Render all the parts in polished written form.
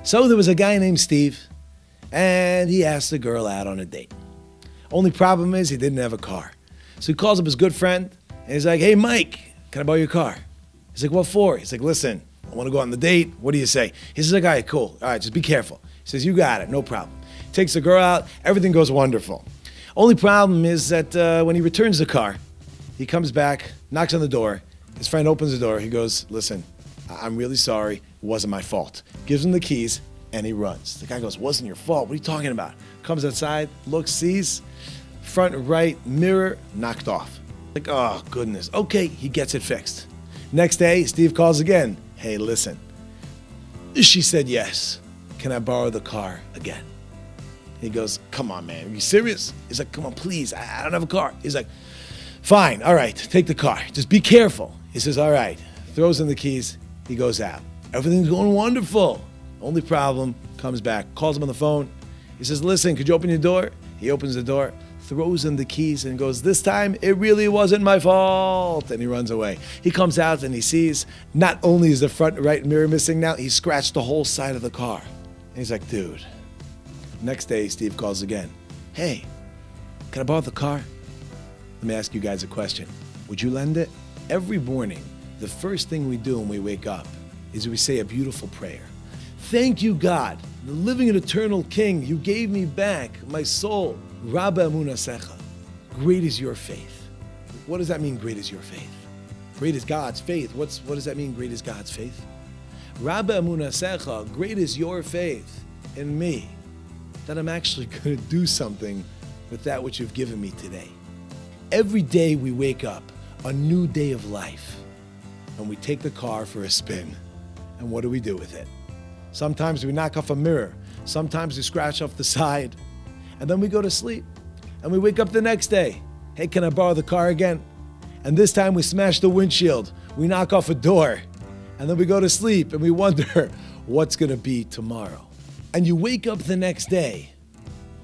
So there was a guy named Steve, and he asked a girl out on a date. Only problem is he didn't have a car. So he calls up his good friend, and he's like, hey, Mike, can I borrow your car? He's like, what for? He's like, listen, I want to go on the date. What do you say? He says, like, all right, cool. All right, just be careful. He says, you got it, no problem. Takes the girl out. Everything goes wonderful. Only problem is that when he returns the car, he comes back, knocks on the door. His friend opens the door. He goes, listen, I'm really sorry. It wasn't my fault. Gives him the keys, and he runs. The guy goes, wasn't your fault. What are you talking about? Comes outside, looks, sees, front right mirror knocked off. Like, oh, goodness. Okay, he gets it fixed. Next day, Steve calls again. Hey, listen. She said yes. Can I borrow the car again? He goes, come on, man. Are you serious? He's like, come on, please. I don't have a car. He's like, fine. All right, take the car. Just be careful. He says, all right. Throws in the keys. He goes out. Everything's going wonderful. Only problem, comes back, calls him on the phone. He says, listen, could you open your door? He opens the door, throws in the keys, and goes, this time, it really wasn't my fault. And he runs away. He comes out and he sees, not only is the front right mirror missing now, he scratched the whole side of the car. And he's like, dude. Next day, Steve calls again. Hey, can I borrow the car? Let me ask you guys a question. Would you lend it? Every morning, the first thing we do when we wake up is we say a beautiful prayer. Thank you, God, the living and eternal King. You gave me back my soul. Rabbi Amunasecha. Great is your faith. What does that mean, great is your faith? Great is God's faith. What does that mean, great is God's faith? Rabbi Amunasecha, great is your faith in me, that I'm actually going to do something with that which you've given me today. Every day we wake up, a new day of life, and we take the car for a spin. And what do we do with it? Sometimes we knock off a mirror. Sometimes we scratch off the side. And then we go to sleep. And we wake up the next day. Hey, can I borrow the car again? And this time we smash the windshield. We knock off a door. And then we go to sleep and we wonder what's going to be tomorrow. And you wake up the next day.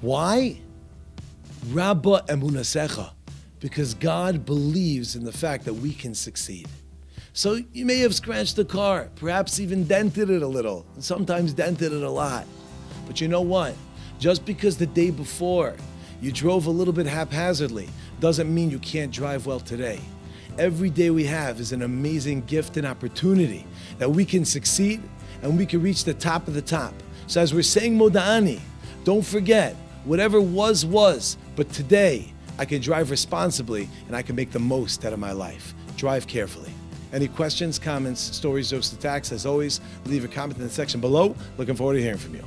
Why? Rabba Emunasecha. Because God believes in the fact that we can succeed. So you may have scratched the car, perhaps even dented it a little, and sometimes dented it a lot. But you know what? Just because the day before you drove a little bit haphazardly doesn't mean you can't drive well today. Every day we have is an amazing gift and opportunity that we can succeed and we can reach the top of the top. So as we're saying Moda'ani, don't forget, whatever was, but today I can drive responsibly and I can make the most out of my life. Drive carefully. Any questions, comments, stories, jokes, attacks, as always, leave a comment in the section below. Looking forward to hearing from you.